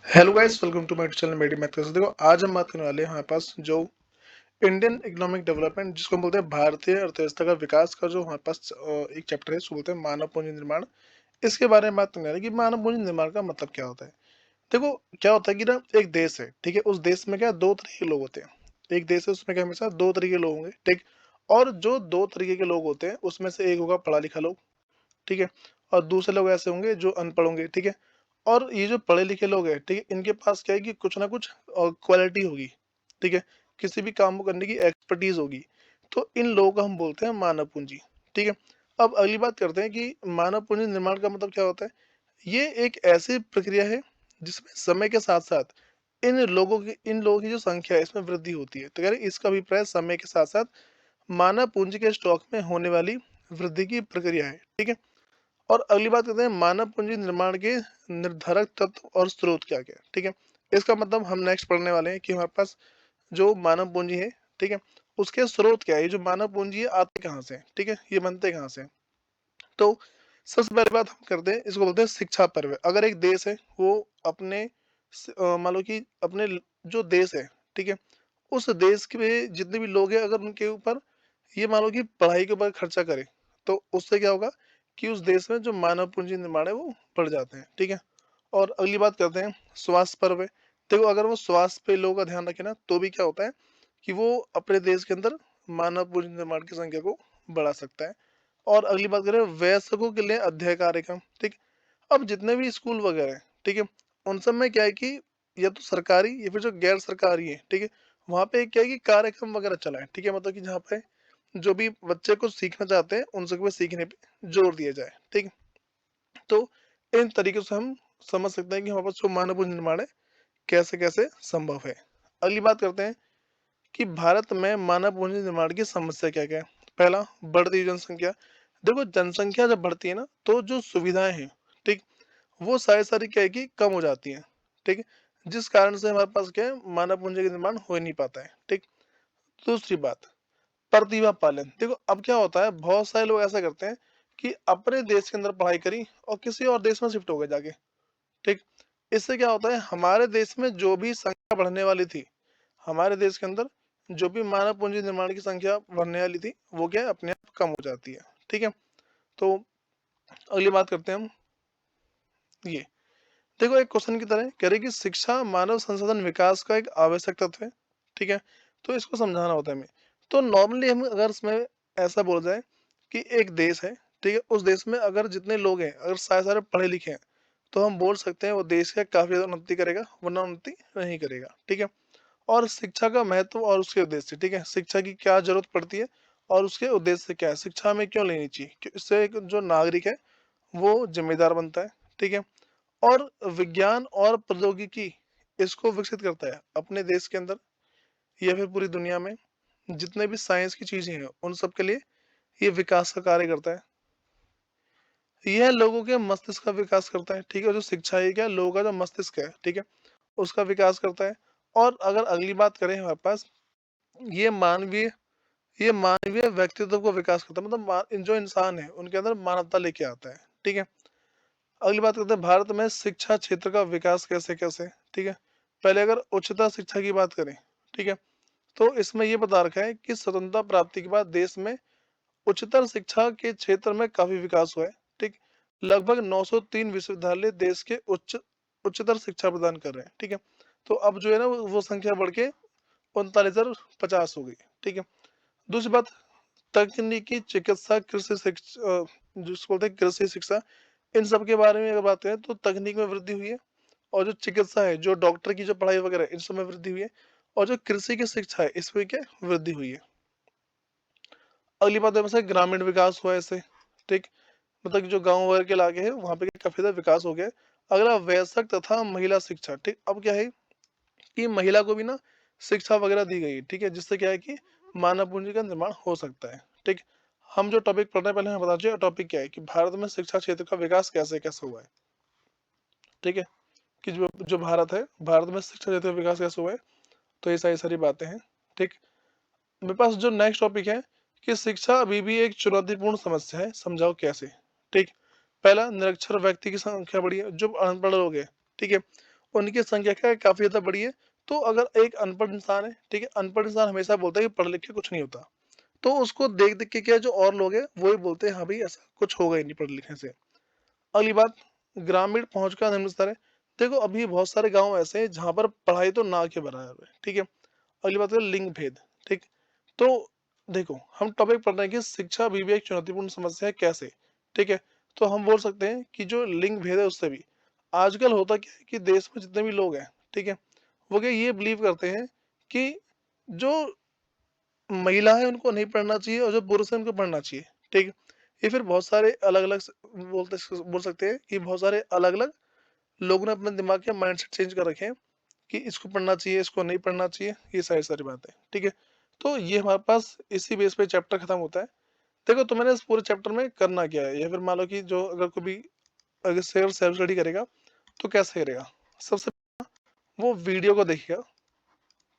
Hello guys, welcome to my channel medi math. देखो, आज हम बात करने वाले हैं हमारे पास जो इंडियन इकोनॉमिक डेवलपमेंट, जिसको हम बोलते हैं भारतीय अर्थव्यवस्था का विकास का, जो हमारे पास एक चैप्टर है, उसको बोलते हैं मानव पूंजी निर्माण। इसके बारे में बात करने वाले कि मानव पूंजी निर्माण का मतलब क्या होता है। देखो, क्या होता है कि ना, एक देश है, ठीक है। उस देश में क्या दो तरह के लोग होते हैं। एक देश है, उसमें क्या हमेशा दो तरीके के लोग होंगे, ठीक। और जो दो तरीके के लोग होते हैं उसमें से एक होगा पढ़ा लिखा लोग, ठीक है। और दूसरे लोग ऐसे होंगे जो अनपढ़ होंगे, ठीक है। और ये जो पढ़े लिखे लोग हैं, ठीक है, इनके पास क्या है कि कुछ ना कुछ क्वालिटी होगी, ठीक है। किसी भी काम को करने की एक्सपर्टीज होगी। तो इन लोगों को हम बोलते हैं मानव पूंजी, ठीक है। अब अगली बात करते हैं कि मानव पूंजी निर्माण का मतलब क्या होता है। ये एक ऐसी प्रक्रिया है जिसमें समय के साथ साथ इन लोगों की जो संख्या है, इसमें वृद्धि होती है। तो कह रहे इसका अभिप्राय समय के साथ साथ मानव पूंजी के स्टॉक में होने वाली वृद्धि की प्रक्रिया है, ठीक है। और अगली बात करते हैं मानव पूंजी निर्माण के निर्धारक तत्व और स्रोत क्या क्या है, ठीक है। इसका मतलब हम नेक्स्ट पढ़ने वाले हैं कि हमारे पास जो मानव पूंजी है, ठीक है, उसके स्रोत क्या है। ये जो मानव पूंजी है, आते कहाँ से हैं, ठीक है, ये बनते कहाँ से हैं। तो सबसे पहले बात हम करते हैं, इसको बोलते हैं शिक्षा पर्व। अगर एक देश है, वो अपने मान लो कि अपने जो देश है, ठीक है, उस देश के जितने भी लोग हैं, अगर उनके ऊपर ये मान लो कि पढ़ाई के ऊपर खर्चा करे, तो उससे क्या होगा कि उस देश में जो मानव पूंजी निर्माण है वो बढ़ जाते हैं, ठीक है। और अगली बात करते हैं स्वास्थ्य पर वे। देखो, अगर वो स्वास्थ्य पे लोगों का ध्यान रखे ना, तो भी क्या होता है कि वो अपने देश के अंदर मानव पूंजी निर्माण की संख्या को बढ़ा सकता है। और अगली बात करें वयस्कों के लिए अध्ययन कार्यक्रम, ठीक। अब जितने भी स्कूल वगैरह हैं, ठीक है, उन सब में क्या है कि या तो सरकारी या फिर जो गैर सरकारी है, ठीक है, वहाँ पे क्या है कि कार्यक्रम वगैरह चला है, ठीक है। मतलब कि जहाँ पे जो भी बच्चे कुछ सीखना चाहते हैं, उन सबको सीखने पे जोर दिया जाए, ठीक है। तो इन तरीकों से हम समझ सकते हैं कि हमारे पास जो मानव पूंजी निर्माण है, कैसे कैसे संभव है। अगली बात करते हैं कि भारत में मानव पूंजी निर्माण की समस्या क्या क्या है। पहला, बढ़ती हुई जनसंख्या। देखो, जनसंख्या जब बढ़ती है ना, तो जो सुविधाएं हैं, ठीक, वो सारी सारी क्या है कि कम हो जाती हैं, ठीक है। जिस कारण से हमारे पास क्या है, मानव पूंजी का निर्माण हो ही नहीं पाता है, ठीक। दूसरी बात, प्रतिभा पालन। देखो, अब क्या होता है, बहुत सारे लोग ऐसा करते हैं कि अपने देश के अंदर पढ़ाई करी और किसी और देश में शिफ्ट हो गए जाके, ठीक। इससे क्या होता है, हमारे देश में जो भी संख्या बढ़ने वाली थी, हमारे देश के अंदर जो भी मानव पूंजी निर्माण की संख्या बढ़ने वाली थी, वो क्या है, अपने आप कम हो जाती है, ठीक है। तो अगली बात करते हैं हम ये। देखो, एक क्वेश्चन की तरह कह रहे कि शिक्षा मानव संसाधन विकास का एक आवश्यक तत्व है, ठीक है। तो इसको समझाना होता है हमें। तो नॉर्मली हम अगर इसमें ऐसा बोल जाए कि एक देश है, ठीक है, उस देश में अगर जितने लोग हैं, अगर सारे सारे पढ़े लिखे हैं, तो हम बोल सकते हैं वो देश का काफी ज्यादा उन्नति करेगा, वरना उन्नति नहीं करेगा, ठीक है। और शिक्षा का महत्व और उसके उद्देश्य, ठीक है, शिक्षा की क्या जरूरत पड़ती है और उसके उद्देश्य क्या है, शिक्षा हमें क्यों लेनी चाहिए, इससे एक जो नागरिक है वो जिम्मेदार बनता है, ठीक है। और विज्ञान और प्रौद्योगिकी इसको विकसित करता है अपने देश के अंदर या फिर पूरी दुनिया में। जितने भी साइंस की चीजें हैं, उन सब के लिए ये विकास का कार्य करता है। यह लोगों के मस्तिष्क का विकास करता है, ठीक है। जो शिक्षा है, क्या लोगों का जो मस्तिष्क है, ठीक है, उसका विकास करता है। और अगर अगली बात करें हमारे पास, ये मानवीय ये मानवीय व्यक्तित्व को विकास करता है। मतलब जो इंसान है, उनके अंदर मानवता लेके आता है, ठीक है। अगली बात करते हैं भारत में शिक्षा क्षेत्र का विकास कैसे कैसे, ठीक है। पहले अगर उच्चतर शिक्षा की बात करें, ठीक है, तो इसमें यह बता रखा है कि स्वतंत्रता प्राप्ति के बाद देश में उच्चतर शिक्षा के क्षेत्र में काफी विकास हुआ है, ठीक। लगभग 903 विश्वविद्यालय देश के उच्चतर शिक्षा प्रदान कर रहे हैं, ठीक है। तो अब जो है ना, वो संख्या बढ़ के 39,050 हो गई, ठीक है। दूसरी बात, तकनीकी चिकित्सा कृषि शिक्षा, जिसको बोलते हैं कृषि शिक्षा, इन सब के बारे में अगर बात करें तो तकनीक में वृद्धि हुई है। और जो चिकित्सा है, जो डॉक्टर की जो पढ़ाई वगैरह है, इन सब में वृद्धि हुई है। और जो कृषि की शिक्षा है, इसमें क्या वृद्धि हुई है। अगली बात है, ग्रामीण विकास हुआ है इससे, ठीक। मतलब कि जो गांव वगैरह के इलाके हैं, वहां पे काफी ज्यादा विकास हो गया है। अगला, वयस्क तथा महिला शिक्षा, ठीक। अब क्या है कि महिला को भी ना शिक्षा वगैरह दी गई है, ठीक है, जिससे क्या है कि मानव पूंजी का निर्माण हो सकता है, ठीक। हम जो टॉपिक पढ़ रहे हैं, पहले हमें बता चाहिए टॉपिक क्या है कि भारत में शिक्षा क्षेत्र का विकास कैसे कैसे हुआ है, ठीक है। कि जो भारत है, भारत में शिक्षा क्षेत्र का विकास कैसे हुआ है। तो ये सारी सारी बातें हैं, ठीक। मेरे पास जो नेक्स्ट टॉपिक है कि शिक्षा अभी भी एक चुनौतीपूर्ण समस्या है, समझाओ कैसे, ठीक। पहला, निरक्षर व्यक्ति की संख्या बढ़ी है, जो अनपढ़ लोग हैं, ठीक है, उनकी संख्या क्या है, काफ़ी ज़्यादा बड़ी है। तो अगर एक अनपढ़ इंसान है, ठीक है, अनपढ़ इंसान हमेशा बोलता है कि पढ़ लिख के कुछ नहीं होता। तो उसको देख-देख के क्या है, जो और लोग हैं, वो ही बोलते हैं, हाँ भाई ऐसा कुछ होगा ही नहीं पढ़ लिखने से। अगली बात, ग्रामीण पहुँच का निम्न स्तर है। देखो अभी बहुत सारे गाँव ऐसे हैं जहाँ पर पढ़ाई तो ना के बराबर है, ठीक है। अगली बात है लिंग भेद, ठीक। तो देखो हम टॉपिक पढ़ रहे हैं कि शिक्षा अभी भी एक चुनौतीपूर्ण समस्या है, कैसे, ठीक है। तो हम बोल सकते हैं कि जो लिंग भेद है उससे भी आजकल होता क्या है कि देश में जितने भी लोग हैं, ठीक है, वो क्या ये बिलीव करते हैं कि जो महिला है उनको नहीं पढ़ना चाहिए और जो पुरुष है उनको पढ़ना चाहिए, ठीक है। ये फिर बहुत सारे अलग-अलग बोल सकते हैं कि बहुत सारे अलग-अलग लोगों ने अपने दिमाग के माइंडसेट चेंज कर रखे हैं कि इसको पढ़ना चाहिए, इसको नहीं पढ़ना चाहिए, ये सारी बातें, ठीक है। तो ये हमारे पास इसी बेस पे चैप्टर खत्म होता है। देखो तो मैंने इस पूरे चैप्टर में करना क्या है, या फिर मान लो कि जो अगर कभी अगर सेल्फ स्टडी करेगा तो कैसे करेगा? सबसे वो वीडियो को देखेगा,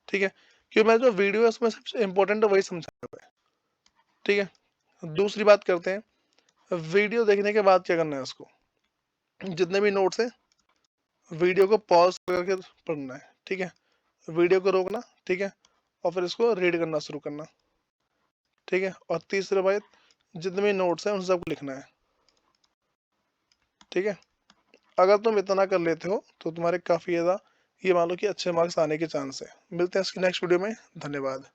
ठीक है? क्योंकि मैं जो वीडियो है उसमें सबसे इम्पोर्टेंट वही समझाया हुआ है, ठीक है? दूसरी बात करते हैं, वीडियो देखने के बाद क्या करना है उसको? जितने भी नोट्स हैं, वीडियो को पॉज़ करके पढ़ना है, ठीक है? वीडियो को रोकना, ठीक है? और फिर इसको रीड करना शुरू करना, ठीक है? और तीसरी बात, जितने भी नोट्स हैं उन सबको लिखना है, ठीक है? अगर तुम इतना कर लेते हो तो तुम्हारे काफ़ी ज़्यादा ये मान लो कि अच्छे मार्क्स आने के चांस है। मिलते हैं इसकी नेक्स्ट वीडियो में। धन्यवाद।